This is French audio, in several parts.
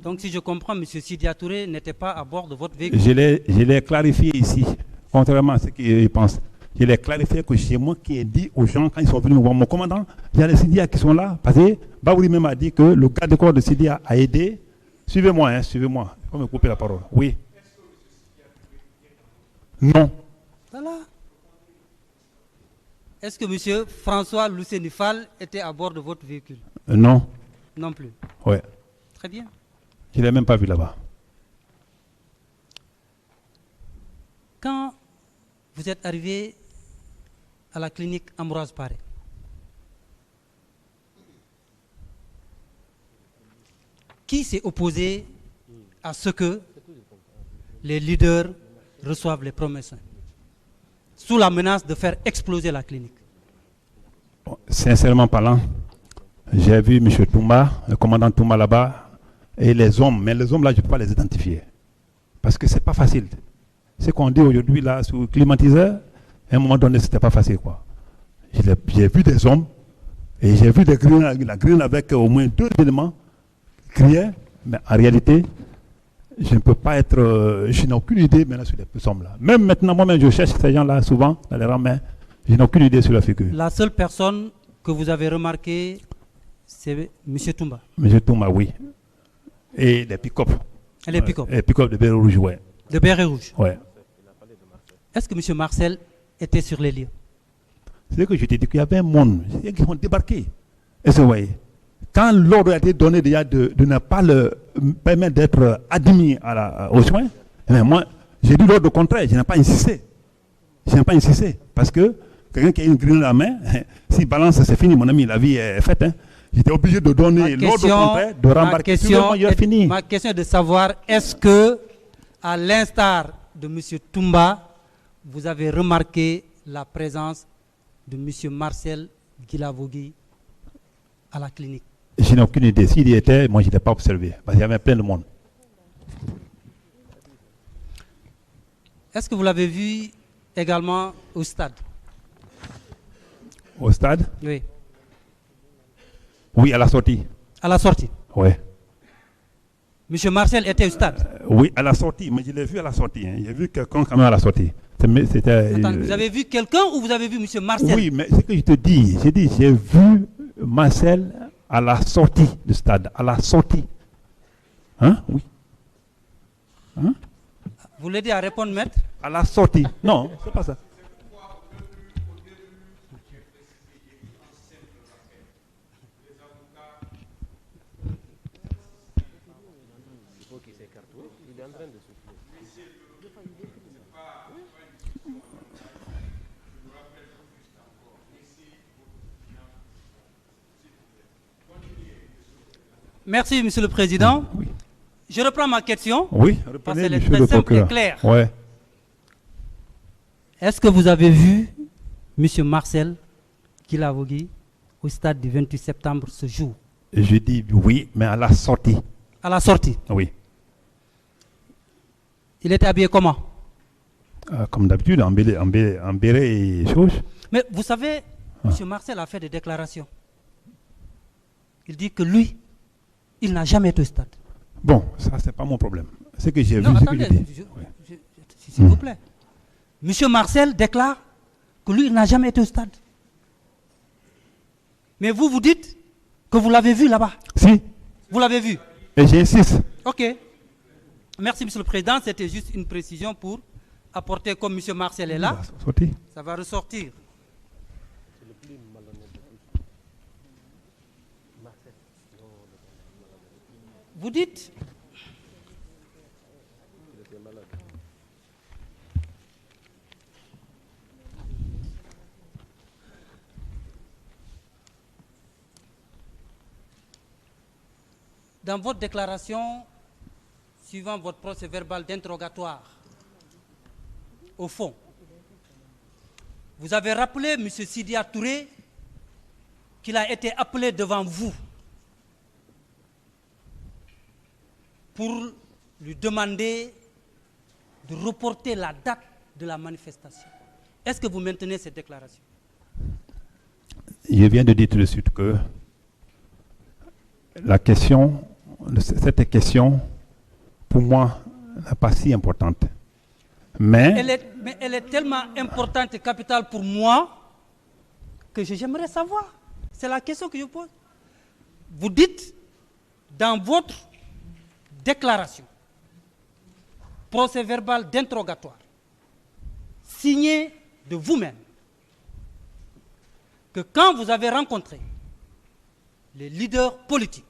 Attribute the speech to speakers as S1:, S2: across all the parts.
S1: Donc si je comprends, M. Sidia Touré n'était pas à bord de votre véhicule.
S2: Je l'ai clarifié ici, contrairement à ce qu'ils pensent. Je l'ai clarifié que c'est moi qui ai dit aux gens, quand ils sont venus voir mon commandant, il y a les Sidia qui sont là, parce que Baouri même a dit que le garde de corps de Sidia a aidé. Suivez-moi, hein, suivez-moi. Il faut me couper la parole. Oui. Non.
S1: Voilà. Est-ce que M. François Lousseni-Fall était à bord de votre véhicule?
S2: Non.
S1: Non plus.
S2: Oui.
S1: Très bien.
S2: Je ne l'ai même pas vu là-bas.
S1: Quand vous êtes arrivé à la clinique Ambroise Paré, qui s'est opposé à ce que les leaders reçoivent les promesses sous la menace de faire exploser la clinique?
S2: Bon, sincèrement parlant, j'ai vu M. Toumba, le commandant Toumba là-bas, et les hommes, mais les hommes là, je ne peux pas les identifier. Parce que ce n'est pas facile. Ce qu'on dit aujourd'hui là, sous le climatiseur, à un moment donné, ce n'était pas facile, quoi. J'ai vu des hommes, et j'ai vu la grille avec au moins 2 éléments criaient, mais en réalité, je ne peux pas être. Je n'ai aucune idée maintenant sur les hommes-là. Même maintenant, moi-même, je cherche ces gens-là souvent dans les rangs, mais je n'ai aucune idée sur la figure.
S1: La seule personne que vous avez remarquée, c'est M. Toumba.
S2: M. Toumba, oui. Et les pick-up.
S1: Et les pick-up.
S2: Les pick-up de Béret Rouge, oui.
S1: De Béret Rouge.
S2: Oui.
S1: Est-ce que M. Marcel était sur les lieux?
S2: C'est que je t'ai dit qu'il y avait un monde qui ont débarqué. Et c'est vrai. Quand l'ordre a été donné déjà de ne pas le permettre d'être admis aux soins, moi, j'ai dit l'ordre contraire, je n'ai pas insisté. Je n'ai pas insisté. Parce que quelqu'un qui a une grille dans la main, s'il balance, c'est fini, mon ami, la vie est faite. Hein. J'étais obligé de donner l'ordre contraire, de rembarquer.
S1: Ma question est de savoir, est-ce que, à l'instar de M. Toumba, vous avez remarqué la présence de M. Marcel Guilavogui à la clinique?
S2: Je n'ai aucune idée. S'il y était, moi je n'étais pas observé. Parce qu'il y avait plein de monde.
S1: Est-ce que vous l'avez vu également au stade?
S2: Au stade?
S1: Oui.
S2: Oui, à la sortie.
S1: À la sortie?
S2: Oui.
S1: M. Marcel était au stade?
S2: Oui, à la sortie. Mais je l'ai vu à la sortie. Hein. J'ai vu quelqu'un quand même à la sortie.
S1: Attends, vous avez vu quelqu'un ou vous avez vu M. Marcel?
S2: Oui, mais ce que je te dis, j'ai vu Marcel à la sortie du stade, à la sortie. Hein? Oui. Hein?
S1: Vous l'aidez à répondre, maître?
S2: À la sortie. Non, c'est pas ça.
S1: Merci, Monsieur le Président.
S2: Oui.
S1: Je reprends ma question.
S2: Oui,
S1: parce qu'elle est très simple et claire.
S2: Ouais.
S1: Est-ce que vous avez vu M. Marcel Guilavogui au stade du 28 septembre ce jour?
S2: Je dis oui, mais à la sortie.
S1: À la sortie?
S2: Oui.
S1: Il était habillé comment?
S2: Comme d'habitude, en béret et choses.
S1: Mais vous savez, M. Marcel a fait des déclarations. Il dit que lui, il n'a jamais été au stade.
S2: Bon, ça, c'est pas mon problème. C'est que j'ai vu,
S1: non,
S2: c'est
S1: attendez,
S2: que je dis.
S1: S'il vous plaît. Monsieur Marcel déclare que lui, il n'a jamais été au stade. Mais vous, vous dites que vous l'avez vu là-bas.
S2: Si.
S1: Vous l'avez vu.
S2: Et j'insiste.
S1: Ok. Merci, Monsieur le Président. C'était juste une précision pour apporter, comme Monsieur Marcel est là, ça va ressortir. Vous dites dans votre déclaration, suivant votre procès-verbal d'interrogatoire, au fond, vous avez rappelé, M. Sidia Touré, qu'il a été appelé devant vous pour lui demander de reporter la date de la manifestation. Est-ce que vous maintenez cette déclaration?
S2: Je viens de dire tout de suite que la question cette question, pour moi, n'est pas si importante. Mais
S1: elle est tellement importante et capitale pour moi que j'aimerais savoir. C'est la question que je pose. Vous dites dans votre déclaration, procès verbal d'interrogatoire, signé de vous-même, que quand vous avez rencontré les leaders politiques,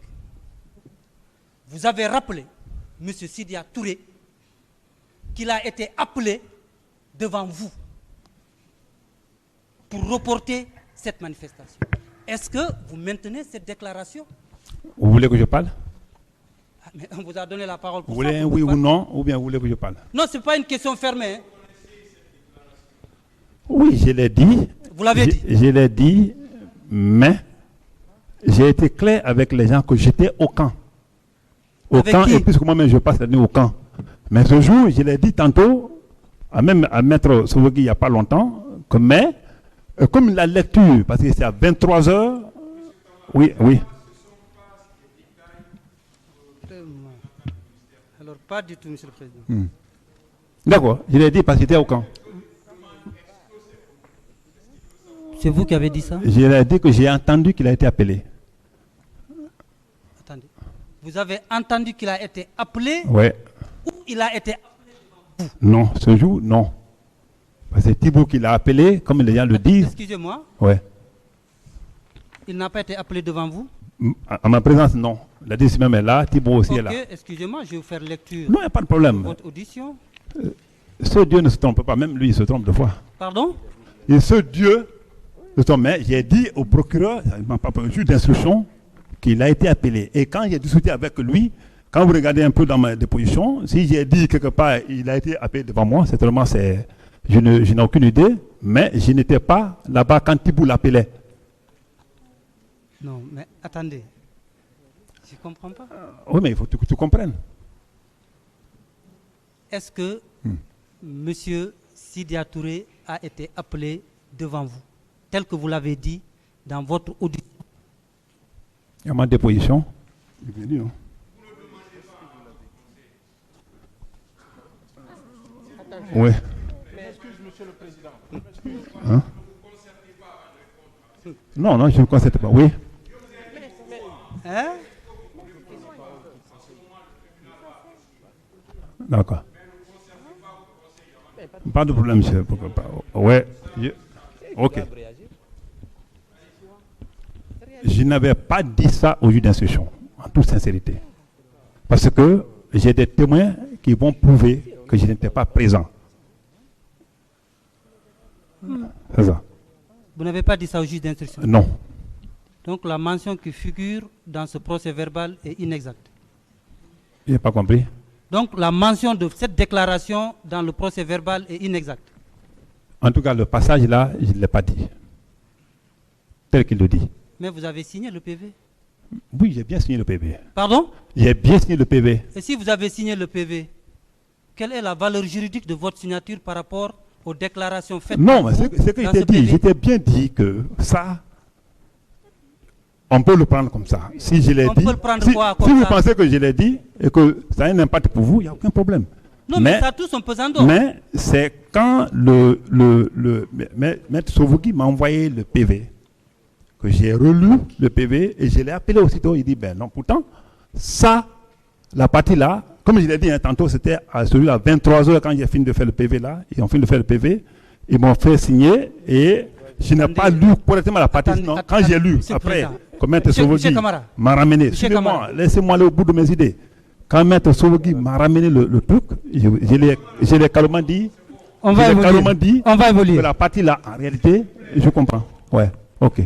S1: vous avez rappelé M. Sidya Touré qu'il a été appelé devant vous pour reporter cette manifestation. Est-ce que vous maintenez cette déclaration?
S2: Vous voulez que je parle?
S1: Mais on vous a donné la parole pour
S2: vous
S1: ça.
S2: Voulez un oui ou non, ou bien vous voulez que je parle?
S1: Non, ce n'est pas une question fermée. Hein.
S2: Oui, je l'ai dit.
S1: Vous l'avez dit.
S2: Je l'ai dit, mais j'ai été clair avec les gens que j'étais au camp. Au
S1: Avec
S2: camp,
S1: qui?
S2: et puisque moi-même je passe la nuit au camp. Mais ce jour, je l'ai dit tantôt, même à Maître Souvogui il n'y a pas longtemps, que comme la lecture, parce que c'est à 23h, oui.
S1: Alors, pas du tout, Monsieur le Président.
S2: D'accord, je l'ai dit parce qu'il était au camp.
S1: C'est vous qui avez dit ça?
S2: Je l'ai dit que j'ai entendu qu'il a été appelé.
S1: Attendez. Vous avez entendu qu'il a été appelé?
S2: Oui.
S1: Ou il a été appelé?
S2: Non, ce jour, non. Parce que c'est Thibault qui l'a appelé, comme les gens le disent.
S1: Excusez-moi.
S2: Ouais.
S1: Il n'a pas été appelé devant vous?
S2: À ma présence, non. La décision même est là, Thibault aussi est là.
S1: Ok, excusez-moi, je vais vous faire lecture.
S2: Non, il n'y a pas de problème.
S1: Votre audition.
S2: Ce Dieu ne se trompe pas, même lui, il se trompe deux fois.
S1: Pardon?
S2: Et ce Dieu ne se trompe, mais j'ai dit au procureur, au juge d'instruction, qu'il a été appelé. Et quand j'ai discuté avec lui, quand vous regardez un peu dans ma déposition, si j'ai dit quelque part, il a été appelé devant moi, certainement, je n'ai aucune idée, mais je n'étais pas là-bas quand Thibault l'appelait.
S1: Non, mais attendez. Je ne comprends pas.
S2: Oui, mais il faut que tu comprennes.
S1: Est-ce que M. Sidya Touré a été appelé devant vous, tel que vous l'avez dit dans votre audition?
S2: Il y a ma déposition. Il est venu, hein. Oui.
S3: Mais excuse, Monsieur le Président.
S2: Hein? Non, je ne concerte pas. Oui.
S1: Hein?
S2: D'accord. Pas de problème, monsieur. Oui. Ok. Je n'avais pas dit ça au juge d'instruction, en toute sincérité. Parce que j'ai des témoins qui vont prouver que je n'étais pas présent. C'est ça.
S1: Vous n'avez pas dit ça au juge d'instruction?
S2: Non.
S1: Donc la mention qui figure dans ce procès verbal est inexacte.
S2: Je n'ai pas compris.
S1: Donc la mention de cette déclaration dans le procès verbal est inexacte.
S2: En tout cas, le passage là, je ne l'ai pas dit. Tel qu'il le dit.
S1: Mais vous avez signé le PV?
S2: Oui, j'ai bien signé le PV.
S1: Pardon?
S2: J'ai bien signé le PV.
S1: Et si vous avez signé le PV, quelle est la valeur juridique de votre signature par rapport aux déclarations faites?
S2: Non, mais c'est que je t'ai dit. Je t'ai bien dit que ça, on peut le prendre comme ça. Si je l'ai dit,
S1: peut le prendre quoi, comme
S2: si vous
S1: ça?
S2: pensez que je l'ai dit et que ça a un impact pour vous, il n'y a aucun problème.
S1: Non, mais ça a tout son pesant d'or.
S2: Mais c'est quand Maître Souvogui m'a envoyé le PV, que j'ai relu le PV et je l'ai appelé aussitôt. Il dit, ben non, pourtant, ça, la partie là, comme je l'ai dit tantôt, c'était à celui-là, 23h quand j'ai fini de faire le PV là, ils ont fini de faire le PV, ils m'ont fait signer et je n'ai pas lu correctement la partie. Sinon, quand j'ai lu, après, quand Maître Souvogui m'a ramené, suivez-moi, laissez-moi aller au bout de mes idées. Quand Maître Souvogui m'a ramené le truc, je l'ai calmement dit,
S1: on va évoluer.
S2: Que la partie là, en réalité, je comprends. Ouais, ok.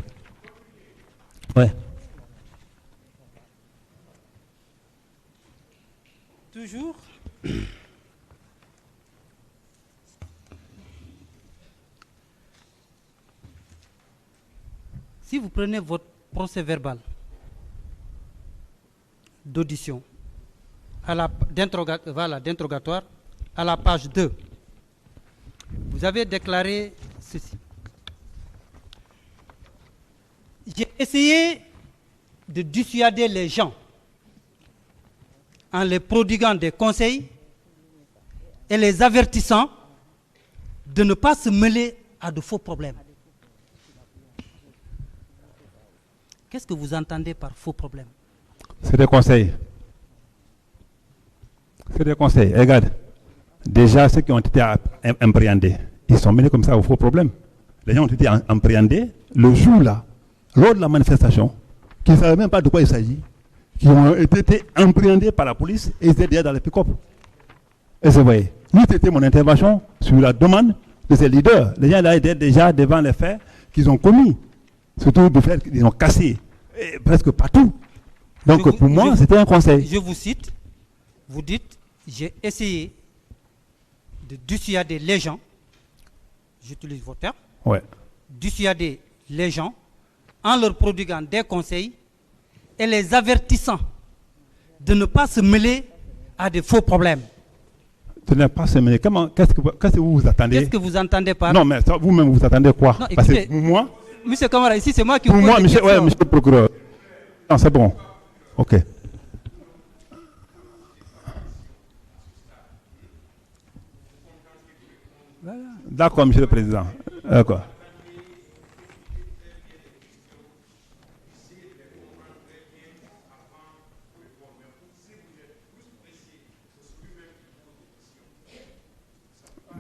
S2: Ouais.
S1: Toujours. Si vous prenez votre procès verbal d'audition d'interrogatoire à la page 2, vous avez déclaré ceci. J'ai essayé de dissuader les gens en les prodiguant des conseils et les avertissant de ne pas se mêler à de faux problèmes. Qu'est-ce que vous entendez par faux problèmes?
S2: C'est des conseils. C'est des conseils. Regarde, déjà ceux qui ont été appréhendés, ils sont menés comme ça aux faux problèmes. Les gens ont été appréhendés le jour-là, lors de la manifestation, qui ne savaient même pas de quoi il s'agit, qui ont été appréhendés par la police et ils étaient déjà dans les pick-up. Et vous voyez, nous, c'était mon intervention sur la demande de ces leaders. Les gens là étaient déjà devant les faits qu'ils ont commis. Surtout du fait qu'ils ont cassé presque partout. Donc pour moi, c'était un conseil.
S1: Je vous cite, vous dites, j'ai essayé de dissuader les gens, j'utilise vos termes,
S2: Ouais.
S1: dissuader les gens en leur prodiguant des conseils et les avertissant de ne pas se mêler à des faux problèmes.
S2: De ne pas se mêler. Qu'est-ce que vous vous attendez?
S1: Qu'est-ce que vous entendez par...
S2: Non, mais vous-même, vous attendez quoi?
S1: Non,
S2: parce
S1: écoutez,
S2: que pour moi...
S1: Monsieur Camara, ici, c'est moi qui
S2: Pour
S1: vous
S2: moi,
S1: pose des
S2: monsieur,
S1: questions.
S2: monsieur le procureur. Non, c'est bon. OK.
S1: Voilà.
S2: D'accord, monsieur le président. D'accord.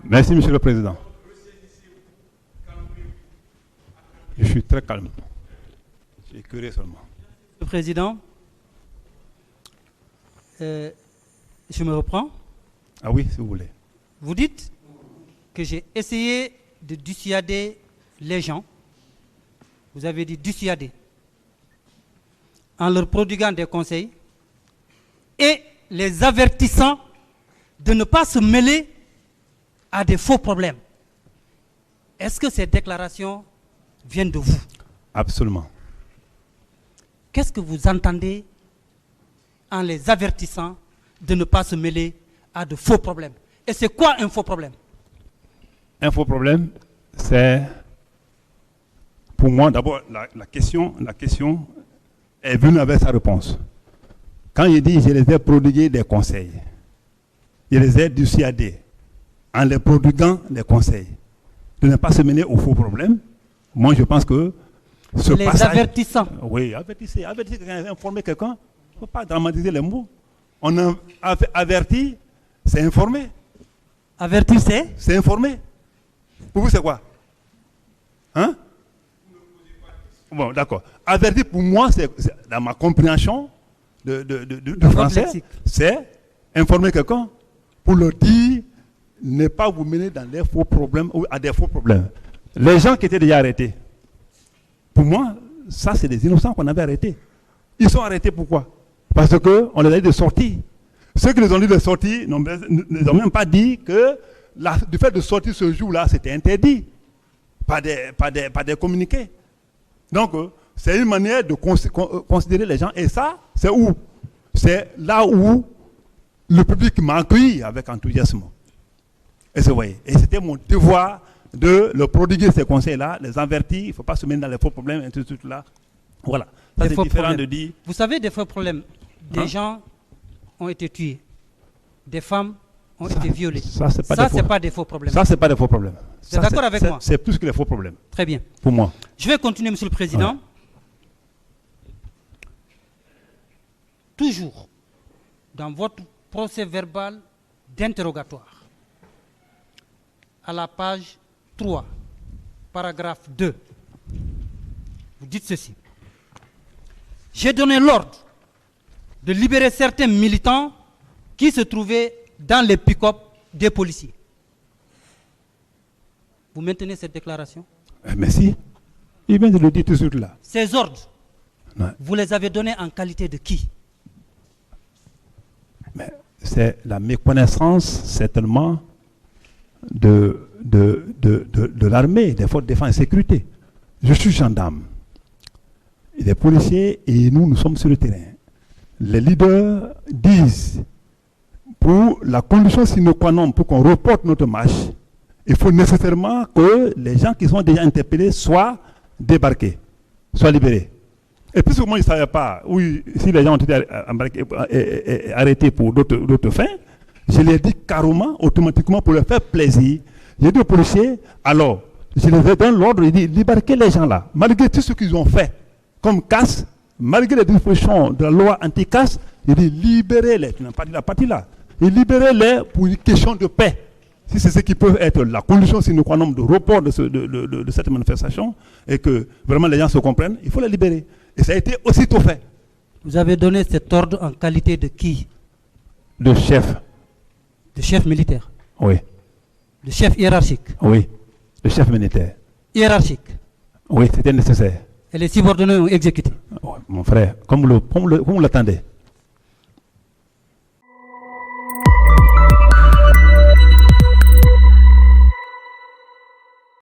S2: Merci, monsieur le président. Je suis très calme. Je suis curieux seulement.
S1: Monsieur le Président, je me reprends.
S2: Ah oui, si vous voulez.
S1: Vous dites que j'ai essayé de dissuader les gens. Vous avez dit dissuader. En leur prodiguant des conseils et les avertissant de ne pas se mêler à des faux problèmes. Est-ce que ces déclarations viennent de vous?
S2: Absolument.
S1: Qu'est-ce que vous entendez en les avertissant de ne pas se mêler à de faux problèmes? Et c'est quoi un faux problème?
S2: Un faux problème, c'est, pour moi, d'abord, la question est venue avec sa réponse. Quand il dit, je les ai prodigués des conseils, je les ai dissuadés en les prodiguant des conseils, de ne pas se mêler aux faux problèmes. Moi, je pense que ce
S1: les
S2: passage...
S1: avertissant.
S2: Oui, avertissez quelqu'un, informer quelqu'un. Il ne faut pas dramatiser les mots. On a averti, c'est informer.
S1: Avertir, c'est?
S2: C'est informer. Pour vous, c'est quoi? Hein? Bon, d'accord. Avertir, pour moi, c'est dans ma compréhension de français, c'est informer quelqu'un pour leur dire ne pas vous mener dans les faux problèmes ou à des faux problèmes. Les gens qui étaient déjà arrêtés, pour moi, ça, c'est des innocents qu'on avait arrêtés. Ils sont arrêtés pourquoi? Parce qu'on les a dit de sortir. Ceux qui les ont dit de sortir ne ont même pas dit que du fait de sortir ce jour-là, c'était interdit par des communiqués. Donc, c'est une manière de considérer les gens. Et ça, c'est où? C'est là où le public m'a accueilli avec enthousiasme. Et c'était mon devoir de leur prodiguer ces conseils-là, les avertir, il ne faut pas se mettre dans les faux problèmes, et tout là. Voilà. Ça, c'est différent de dire...
S1: Vous savez, des faux problèmes, des gens ont été tués, des femmes ont été violées. Ça, ce n'est pas des faux problèmes.
S2: Ça, ce n'est pas des faux problèmes.
S1: Vous êtes d'accord avec moi?
S2: C'est plus que les faux problèmes.
S1: Très bien.
S2: Pour moi.
S1: Je vais continuer, Monsieur le Président. Ouais. Toujours dans votre procès verbal d'interrogatoire, à la page 3, paragraphe 2, vous dites ceci. J'ai donné l'ordre de libérer certains militants qui se trouvaient dans les pick-up des policiers. Vous maintenez cette déclaration?
S2: Merci. Il vient de le dire tout de suite là.
S1: Ces ordres, vous les avez donnés en qualité de qui?
S2: Mais c'est la méconnaissance, certainement, de l'armée, des forces de défense et sécurité. Je suis gendarme. Les policiers et nous sommes sur le terrain. Les leaders disent, pour la condition sine qua non, pour qu'on reporte notre marche, il faut nécessairement que les gens qui sont déjà interpellés soient débarqués, soient libérés. Et puisque moi, je ne savais pas si les gens ont été arrêtés pour d'autres fins, je les ai dit carrément, automatiquement, pour leur faire plaisir. J'ai dit aux policiers, alors, je les ai donné l'ordre, j'ai dit, libérez les gens là, malgré tout ce qu'ils ont fait, comme casse, malgré les dispositions de la loi anti-casse, j'ai dit, libérez-les, tu n'as pas dit la partie là, et libérez-les pour une question de paix. Si c'est ce qui peut être la condition sine qua non de report de cette manifestation, et que vraiment les gens se comprennent, il faut les libérer. Et ça a été aussitôt fait.
S1: Vous avez donné cet ordre en qualité de qui?
S2: De chef.
S1: De chef militaire?
S2: Oui.
S1: De chef hiérarchique?
S2: Oui. De chef militaire.
S1: Hiérarchique?
S2: Oui, c'était nécessaire.
S1: Et les subordonnés ont exécuté?
S2: Oh, mon frère, comme vous l'attendez.